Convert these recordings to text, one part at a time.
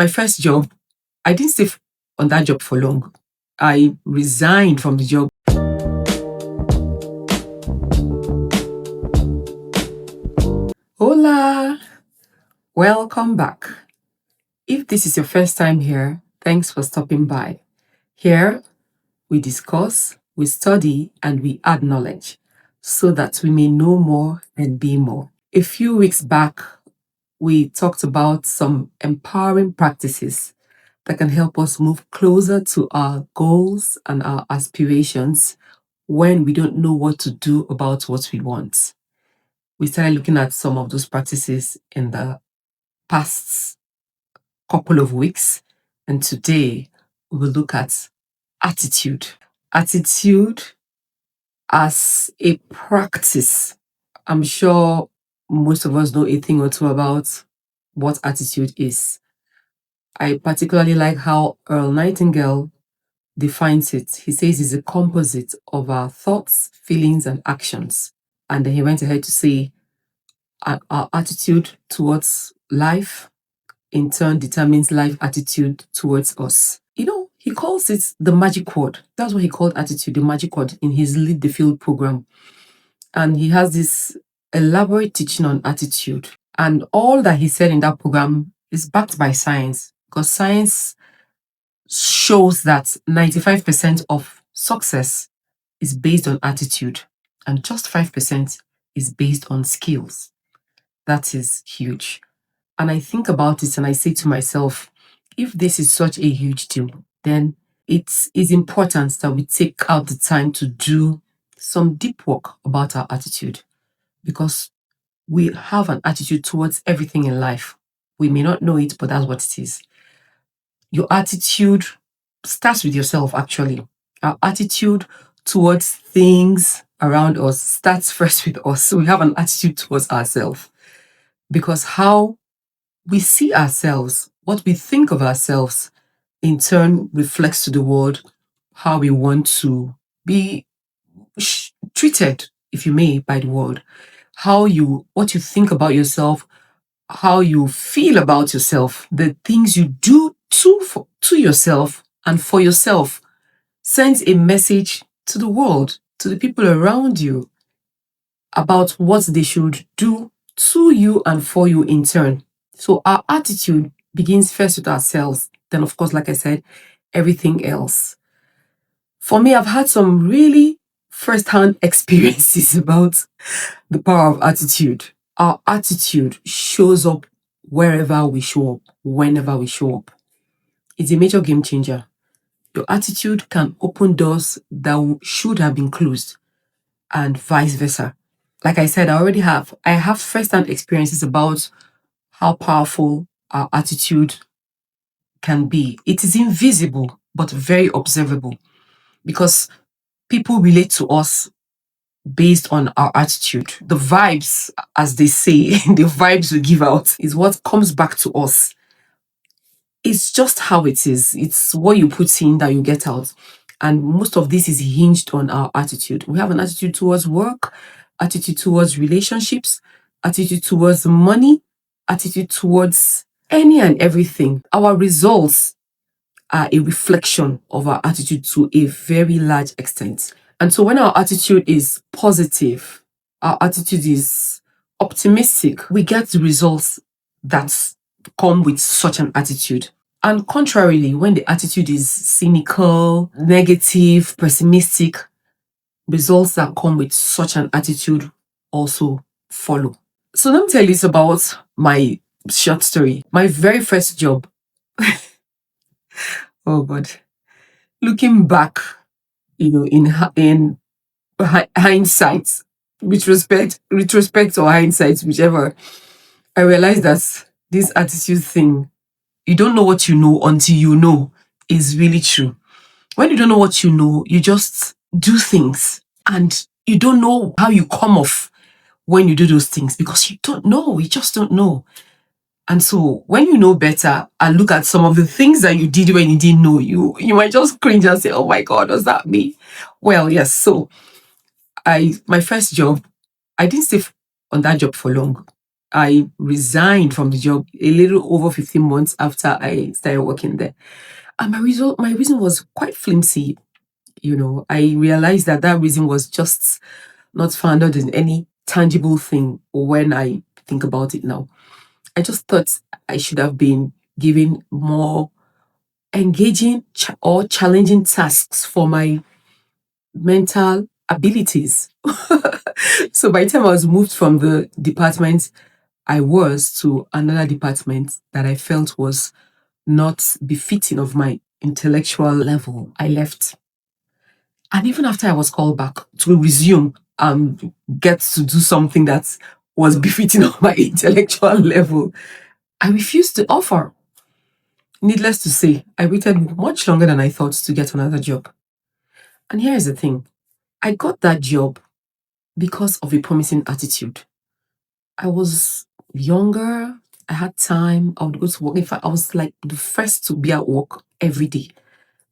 my first job, I didn't stay on that job for long. I resigned from the job. Hola, welcome back. If this is your first time here, thanks for stopping by. Here, we discuss, we study, and we add knowledge so that we may know more and be more. A few weeks back, we talked about some empowering practices that can help us move closer to our goals and our aspirations when we don't know what to do about what we want. We started looking at some of those practices in the past couple of weeks, and today we will look at attitude. Attitude as a practice. I'm sure most of us know a thing or two about what attitude is. I particularly like how Earl Nightingale defines it. He says it's a composite of our thoughts, feelings, and actions. And then he went ahead to say our attitude towards life in turn determines life attitude towards us. He calls it the magic word. That's what he called attitude, the magic word, in his Lead the Field program. And he has this elaborate teaching on attitude. And all that he said in that program is backed by science, because science shows that 95% of success is based on attitude and just 5% is based on skills. That is huge. And I think about it and I say to myself, if this is such a huge deal, then it is important that we take out the time to do some deep work about our attitude, because we have an attitude towards everything in life. We may not know it, but that's what it is. Your attitude starts with yourself, actually. Our attitude towards things around us starts first with us. So we have an attitude towards ourselves, because how we see ourselves, what we think of ourselves, in turn reflects to the world how we want to be treated, if you may, by the world. What you think about yourself, how you feel about yourself, the things you do to yourself and for yourself sends a message to the world, to the people around you, about what they should do to you and for you in turn. So our attitude begins first with ourselves. Then, of course, like I said, everything else. For me, I've had some really first-hand experiences about the power of attitude. Our attitude shows up wherever we show up, whenever we show up. It's a major game changer. Your attitude can open doors that should have been closed, and vice versa. Like I said, I have first-hand experiences about how powerful our attitude can be. It is invisible, but very observable, because people relate to us based on our attitude. The vibes, as they say, the vibes we give out is what comes back to us. It's just how it is. It's what you put in that you get out. And most of this is hinged on our attitude. We have an attitude towards work, attitude towards relationships, attitude towards money, attitude towards any and everything. Our results are a reflection of our attitude to a very large extent. And so when our attitude is positive, our attitude is optimistic, we get the results that come with such an attitude. And contrarily, when the attitude is cynical, negative, pessimistic, results that come with such an attitude also follow. So let me tell you about my short story. My very first job. Oh God. Looking back, in hindsight, retrospect or hindsight, whichever, I realized that this attitude thing, you don't know what you know until you know, is really true. When you don't know what you know, you just do things and you don't know how you come off when you do those things, because you don't know, you just don't know. And so when you know better and look at some of the things that you did when you didn't know, you might just cringe and say, oh my God, was that me? Well, yes. So my first job, I didn't stay on that job for long. I resigned from the job a little over 15 months after I started working there. And my reason was quite flimsy. I realized that that reason was just not founded in any tangible thing when I think about it now. I just thought I should have been given more engaging or challenging tasks for my mental abilities. So by the time I was moved from the department I was to another department that I felt was not befitting of my intellectual level, I left. And even after I was called back to resume and get to do something that was befitting of my intellectual level, I refused to offer. Needless to say, I waited much longer than I thought to get another job. And here is the thing, I got that job because of a promising attitude. I was younger, I had time, I would go to work. In fact, I was like the first to be at work every day.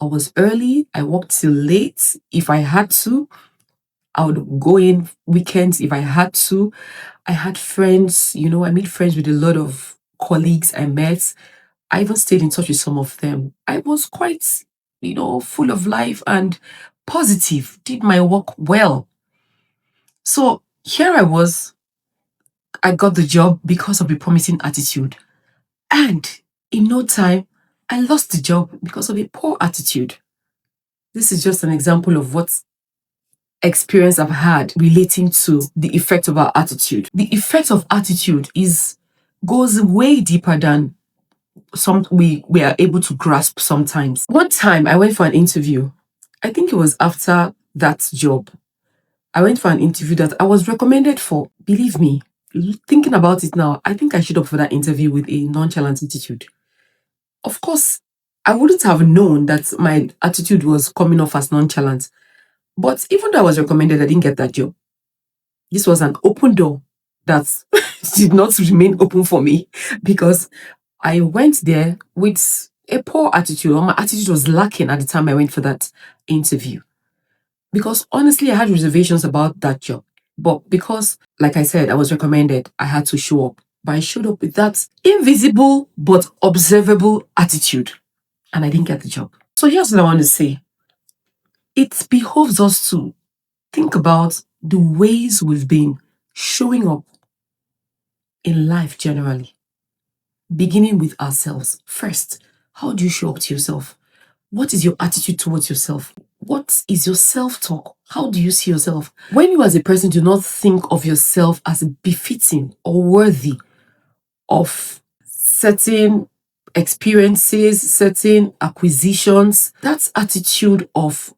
I was early, I worked till late. If I had to, I would go in weekends if I had to. I had friends, I made friends with a lot of colleagues I met. I even stayed in touch with some of them. I was quite, full of life and positive, did my work well. So here I was, I got the job because of a promising attitude. And in no time, I lost the job because of a poor attitude. This is just an example of what experience I've had relating to the effect of our attitude. The effect of attitude goes way deeper than we are able to grasp sometimes. One time I went for an interview. I think it was after that job. I went for an interview that I was recommended for. Believe me, thinking about it now, I think I showed up for that interview with a nonchalant attitude. Of course, I wouldn't have known that my attitude was coming off as nonchalant. But even though I was recommended, I didn't get that job. This was an open door that did not remain open for me because I went there with a poor attitude, or my attitude was lacking at the time I went for that interview. Because honestly, I had reservations about that job. But because, like I said, I was recommended, I had to show up. But I showed up with that invisible but observable attitude. And I didn't get the job. So here's what I want to say. It behoves us to think about the ways we've been showing up in life generally, beginning with ourselves. First, how do you show up to yourself? What is your attitude towards yourself? What is your self-talk? How do you see yourself? When you as a person do not think of yourself as befitting or worthy of certain experiences, certain acquisitions, that attitude of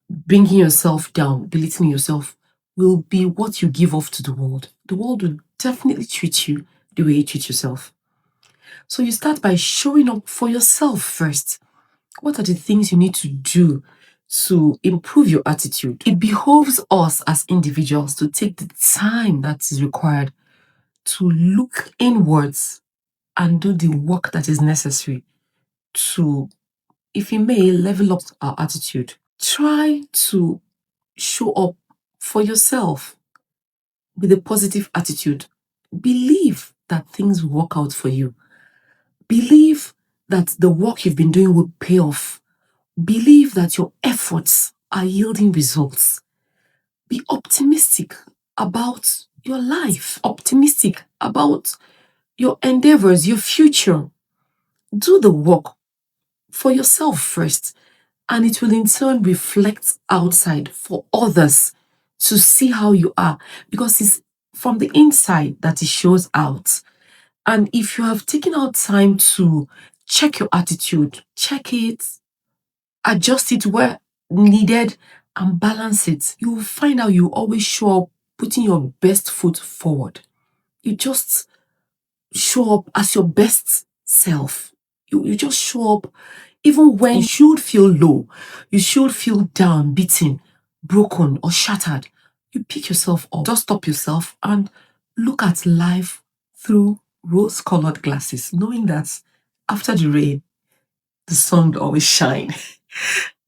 bringing yourself down, belittling yourself, will be what you give off to the world. The world will definitely treat you the way you treat yourself. So you start by showing up for yourself first. What are the things you need to do to improve your attitude? It behoves us as individuals to take the time that is required to look inwards and do the work that is necessary to, if you may, level up our attitude. Try to show up for yourself with a positive attitude. Believe that things will work out for you. Believe that the work you've been doing will pay off. Believe that your efforts are yielding results. Be optimistic about your life, optimistic about your endeavors, your future. Do the work for yourself first, and it will in turn reflect outside for others to see how you are, because it's from the inside that it shows out. And if you have taken out time to check your attitude, check it, adjust it where needed, and balance it, you will find out you always show up putting your best foot forward. You just show up as your best self. You just show up even when you should feel low, you should feel down, beaten, broken, or shattered. You pick yourself up, dust up yourself, and look at life through rose-colored glasses, knowing that after the rain, the sun will always shine.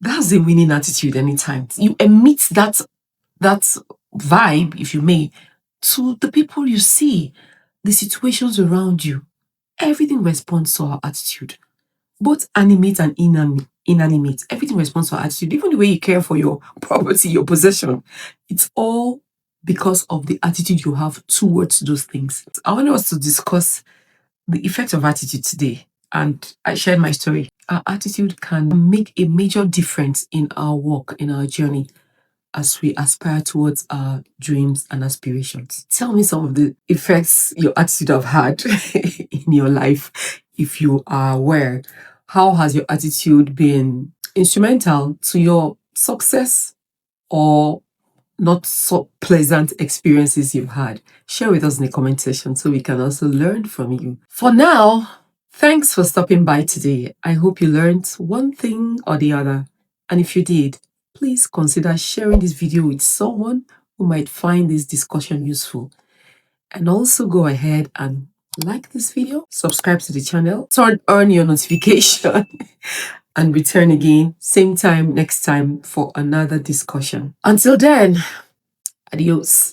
That's the winning attitude anytime. You emit that vibe, if you may, to the people you see. the situations around you, everything responds to our attitude. Both animate and inanimate. Everything responds to our attitude. Even the way you care for your property, your possession, it's all because of the attitude you have towards those things. I want us to discuss the effect of attitude today. And I shared my story. Our attitude can make a major difference in our walk, in our journey, as we aspire towards our dreams and aspirations. Tell me some of the effects your attitude have had in your life, if you are aware. How has your attitude been instrumental to your success or not so pleasant experiences you've had? Share with us in the comment section so we can also learn from you. For now, thanks for stopping by today. I hope you learned one thing or the other. And if you did, please consider sharing this video with someone who might find this discussion useful. And also go ahead and like this video, subscribe to the channel, turn on your notification, and return again, same time next time for another discussion. Until then, adios.